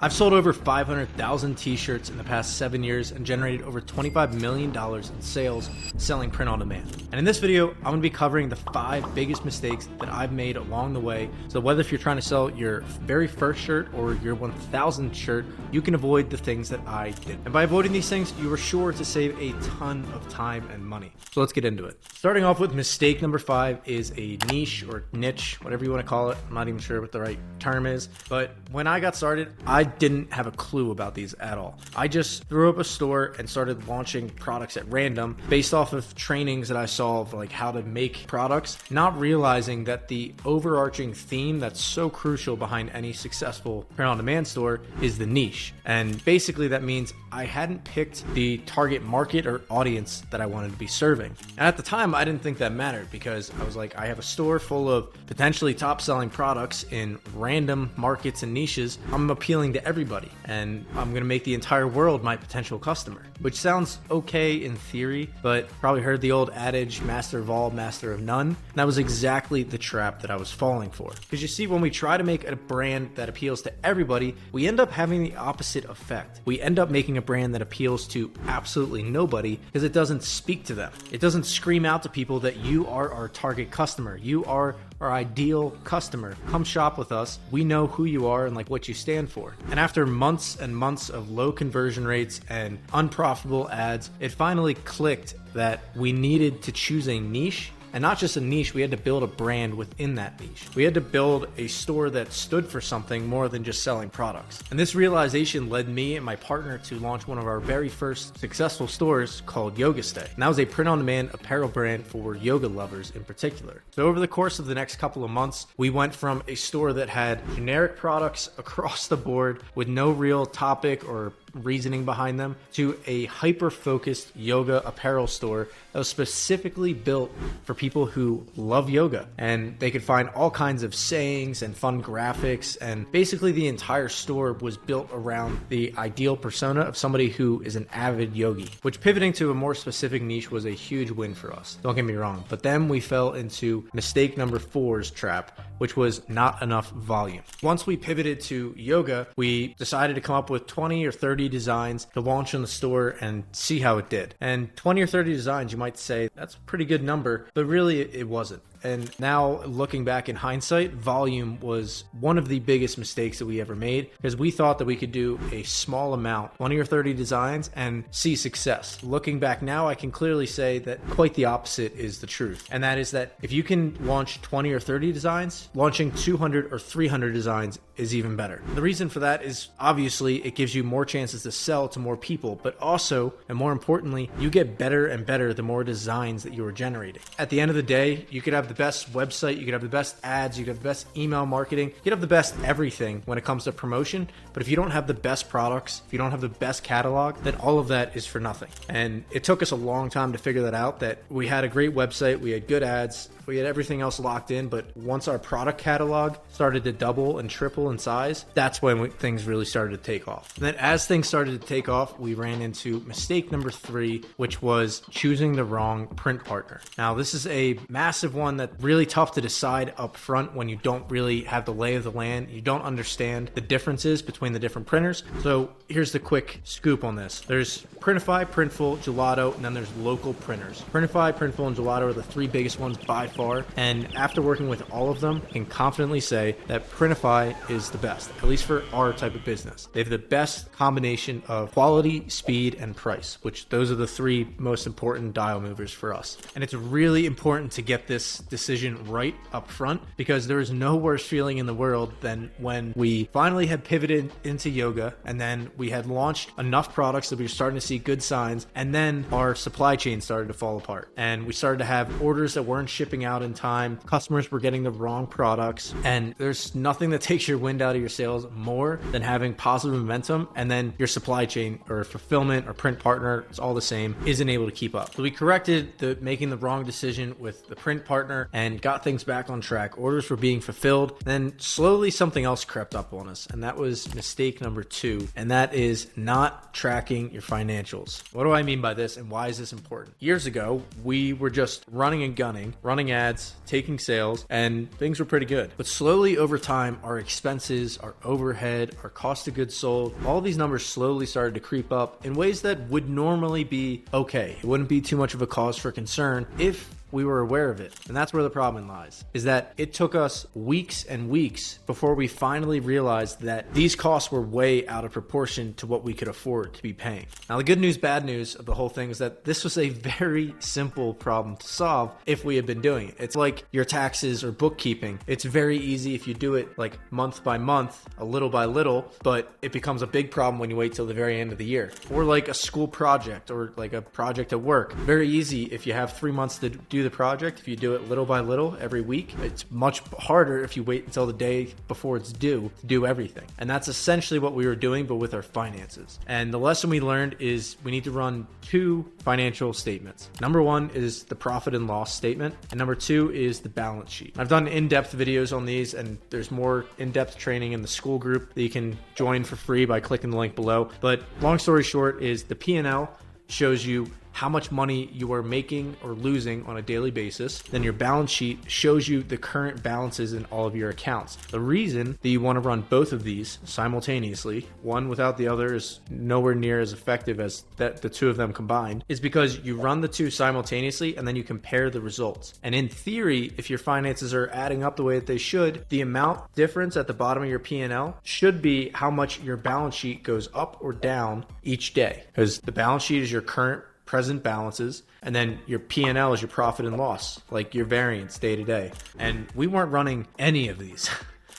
I've sold over 500,000 t-shirts in the past 7 years and generated over $25 million in sales selling print on demand. And in this video, I'm gonna be covering the 5 biggest mistakes that I've made along the way. So whether if you're trying to sell your very first shirt or your 1,000th shirt, you can avoid the things that I did. And by avoiding these things, you are sure to save a ton of time and money. So let's get into it. Starting off with mistake number 5 is a niche or niche, whatever you wanna call it. I'm not even sure what the right term is. But when I got started, I didn't have a clue about these at all. I just threw up a store and started launching products at random based off of trainings that I saw of like how to make products, not realizing that the overarching theme that's so crucial behind any successful print-on-demand store is the niche. And basically that means I hadn't picked the target market or audience that I wanted to be serving. And at the time, I didn't think that mattered because I was like, I have a store full of potentially top-selling products in random markets and niches. I'm appealing to everybody, and I'm gonna make the entire world my potential customer, which sounds okay in theory, but probably heard the old adage, master of all, master of none. And that was exactly the trap that I was falling for. Because you see, when we try to make a brand that appeals to everybody, we end up having the opposite effect. We end up making a brand that appeals to absolutely nobody because it doesn't speak to them. It doesn't scream out to people that you are our target customer. You are our ideal customer. Come shop with us. We know who you are and like what you stand for. And after months and months of low conversion rates and unprofitable ads, it finally clicked that we needed to choose a niche. And not just a niche, we had to build a brand within that niche. We had to build a store that stood for something more than just selling products. And this realization led me and my partner to launch one of our very first successful stores called Yoga Stay. And that was a print-on-demand apparel brand for yoga lovers in particular. So over the course of the next couple of months, we went from a store that had generic products across the board with no real topic or reasoning behind them to a hyper-focused yoga apparel store that was specifically built for people who love yoga, and they could find all kinds of sayings and fun graphics, and basically the entire store was built around the ideal persona of somebody who is an avid yogi, which pivoting to a more specific niche was a huge win for us. Don't get me wrong, but then we fell into mistake number 4's trap, which was not enough volume. Once we pivoted to yoga, we decided to come up with 20 or 30 designs to launch in the store and see how it did. And 20 or 30 designs, you might say, that's a pretty good number, but really it wasn't. And now looking back in hindsight, volume was one of the biggest mistakes that we ever made because we thought that we could do a small amount, 20 or 30 designs, and see success. Looking back now, I can clearly say that quite the opposite is the truth. And that is that if you can launch 20 or 30 designs, launching 200 or 300 designs is even better. The reason for that is obviously it gives you more chances to sell to more people, but also, and more importantly, you get better and better the more designs that you are generating. At the end of the day, you could have the best website, you could have the best ads, you could have the best email marketing, you could have the best everything when it comes to promotion, but if you don't have the best products, if you don't have the best catalog, then all of that is for nothing. And it took us a long time to figure that out, that we had a great website, we had good ads, we had everything else locked in, but once our product catalog started to double and triple in size, that's when things really started to take off. And then as things started to take off, we ran into mistake number 3, which was choosing the wrong print partner. Now, this is a massive one that's really tough to decide up front when you don't really have the lay of the land. You don't understand the differences between the different printers. So here's the quick scoop on this. There's Printify, Printful, Gelato, and then there's local printers. Printify, Printful, and Gelato are the 3 biggest ones by far. And after working with all of them, I can confidently say that Printify is the best, at least for our type of business. They have the best combination of quality, speed, and price, which those are the 3 most important dial movers for us. And it's really important to get this decision right up front because there is no worse feeling in the world than when we finally had pivoted into yoga and then we had launched enough products that we were starting to see good signs, and then our supply chain started to fall apart and we started to have orders that weren't shipping out in time, customers were getting the wrong products, and there's nothing that takes your wind out of your sails more than having positive momentum and then your supply chain or fulfillment or print partner, it's all the same, isn't able to keep up. So we corrected making the wrong decision with the print partner center and got things back on track. Orders were being fulfilled. Then slowly something else crept up on us, and that was mistake number 2, and that is not tracking your financials. What do I mean by this, and why is this important? Years ago, we were just running and gunning, running ads, taking sales, and things were pretty good. But slowly over time, our expenses, our overhead, our cost of goods sold, all these numbers slowly started to creep up in ways that would normally be okay. It wouldn't be too much of a cause for concern if we were aware of it. And that's where the problem lies, is that it took us weeks and weeks before we finally realized that these costs were way out of proportion to what we could afford to be paying. Now, the good news, bad news of the whole thing is that this was a very simple problem to solve if we had been doing it. It's like your taxes or bookkeeping. It's very easy if you do it like month by month, a little by little, but it becomes a big problem when you wait till the very end of the year. Or like a school project or like a project at work. Very easy if you have 3 months to do the project. If you do it little by little every week, it's much harder if you wait until the day before it's due to do everything. And that's essentially what we were doing, but with our finances. And the lesson we learned is we need to run 2 financial statements. Number 1 is the profit and loss statement, and number 2 is the balance sheet. I've done in-depth videos on these, and there's more in-depth training in the school group that you can join for free by clicking the link below. But long story short is the P&L shows you how much money you are making or losing on a daily basis. Then your balance sheet shows you the current balances in all of your accounts. The reason that you want to run both of these simultaneously, one without the other is nowhere near as effective as the 2 of them combined, is because you run the 2 simultaneously and then you compare the results. And in theory, if your finances are adding up the way that they should, the amount difference at the bottom of your P&L should be how much your balance sheet goes up or down each day. Because the balance sheet is your current present balances, and then your P&L is your profit and loss, like your variance day to day. And we weren't running any of these.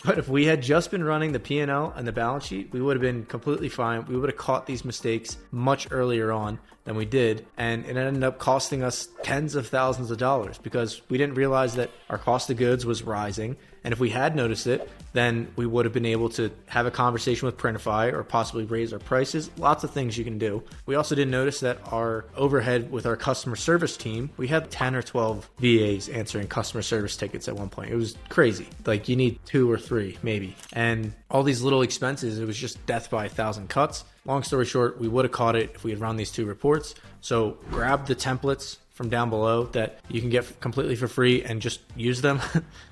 But if we had just been running the P&L and the balance sheet, we would have been completely fine. We would have caught these mistakes much earlier on than we did. And it ended up costing us tens of thousands of dollars because we didn't realize that our cost of goods was rising. And if we had noticed it, then we would have been able to have a conversation with Printify or possibly raise our prices. Lots of things you can do. We also didn't notice that our overhead with our customer service team, we had 10 or 12 VAs answering customer service tickets at one point. It was crazy. Like you need 2 or 3 maybe. And all these little expenses, it was just death by 1,000 cuts. Long story short, we would have caught it if we had run these 2 reports. So grab the templates from down below that you can get completely for free and just use them.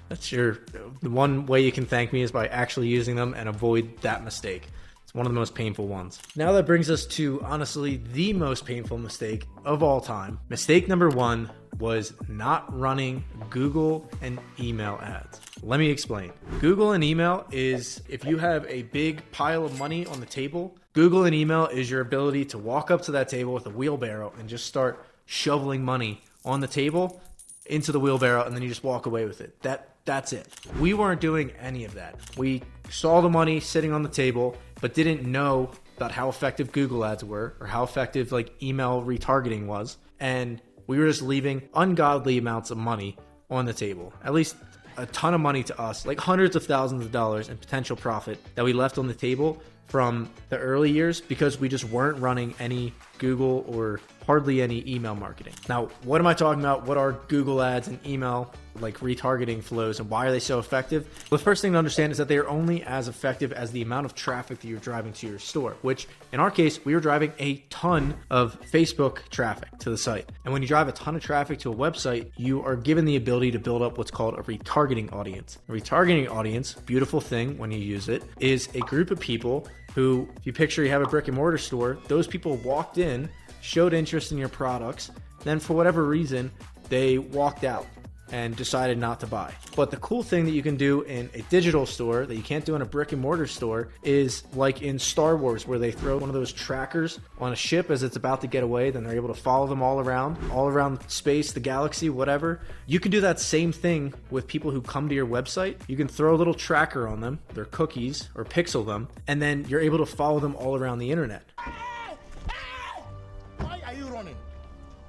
That's the one way you can thank me is by actually using them and avoid that mistake. It's one of the most painful ones. Now that brings us to honestly the most painful mistake of all time. Mistake number 1 was not running Google and email ads. Let me explain. Google and email is if you have a big pile of money on the table, Google and email is your ability to walk up to that table with a wheelbarrow and just start shoveling money on the table into the wheelbarrow, and then you just walk away with it. That's it. We weren't doing any of that. We saw the money sitting on the table, but didn't know about how effective Google ads were or how effective like email retargeting was. And we were just leaving ungodly amounts of money on the table. At least a ton of money to us, like hundreds of thousands of dollars in potential profit that we left on the table from the early years because we just weren't running any Google or hardly any email marketing. Now, what am I talking about? What are Google ads and email like retargeting flows and why are they so effective? Well, the first thing to understand is that they are only as effective as the amount of traffic that you're driving to your store, which in our case, we were driving a ton of Facebook traffic to the site. And when you drive a ton of traffic to a website, you are given the ability to build up what's called a retargeting audience. A retargeting audience, beautiful thing when you use it, is a group of people who, if you picture you have a brick and mortar store, those people walked in, showed interest in your products, then for whatever reason, they walked out and decided not to buy. But the cool thing that you can do in a digital store that you can't do in a brick and mortar store is like in Star Wars, where they throw one of those trackers on a ship as it's about to get away, then they're able to follow them all around space, the galaxy, whatever. You can do that same thing with people who come to your website. You can throw a little tracker on them, their cookies, or pixel them, and then you're able to follow them all around the internet. Why are you running?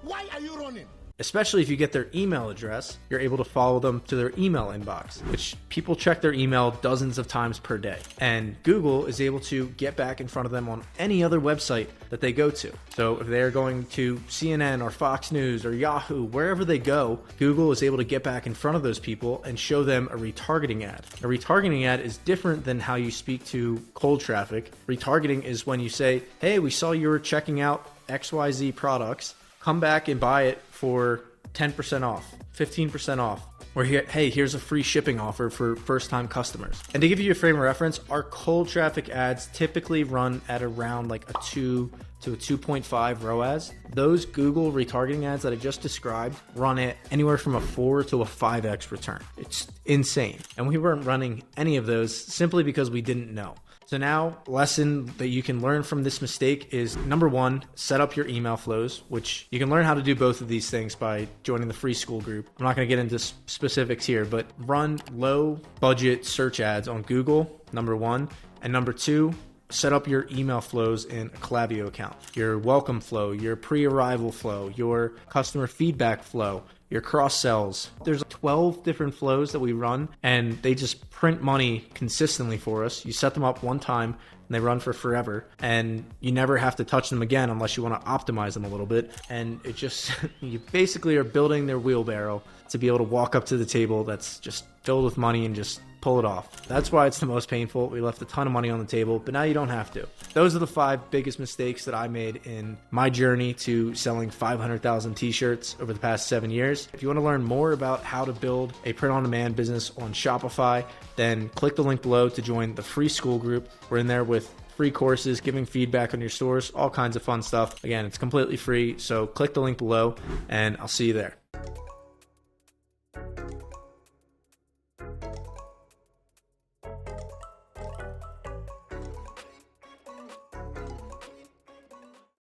Why are you running? Especially if you get their email address, you're able to follow them to their email inbox, which people check their email dozens of times per day. And Google is able to get back in front of them on any other website that they go to. So if they're going to CNN or Fox News or Yahoo, wherever they go, Google is able to get back in front of those people and show them a retargeting ad. A retargeting ad is different than how you speak to cold traffic. Retargeting is when you say, hey, we saw you were checking out XYZ products. Come back and buy it for 10% off, 15% off. Or hey, here's a free shipping offer for first-time customers. And to give you a frame of reference, our cold traffic ads typically run at around like a 2 to a 2.5 ROAS. Those Google retargeting ads that I just described run at anywhere from a 4 to a 5x return. It's insane. And we weren't running any of those simply because we didn't know. So now, lesson that you can learn from this mistake is, number one, set up your email flows, which you can learn how to do both of these things by joining the free school group. I'm not going to get into specifics here, but run low budget search ads on Google, number one. And number two, set up your email flows in a Klaviyo account. Your welcome flow, your pre-arrival flow, your customer feedback flow, your cross sells. There's 12 different flows that we run, and they just print money consistently for us. You set them up one time and they run for forever, and you never have to touch them again unless you want to optimize them a little bit. And it just, you basically are building their wheelbarrow to be able to walk up to the table that's just filled with money and just pull it off. That's why it's the most painful. We left a ton of money on the table, but now you don't have to. Those are the 5 biggest mistakes that I made in my journey to selling 500,000 t-shirts over the past 7 years. If you want to learn more about how to build a print-on-demand business on Shopify, then click the link below to join the free school group. We're in there with free courses, giving feedback on your stores, all kinds of fun stuff. Again, it's completely free, so click the link below, and I'll see you there.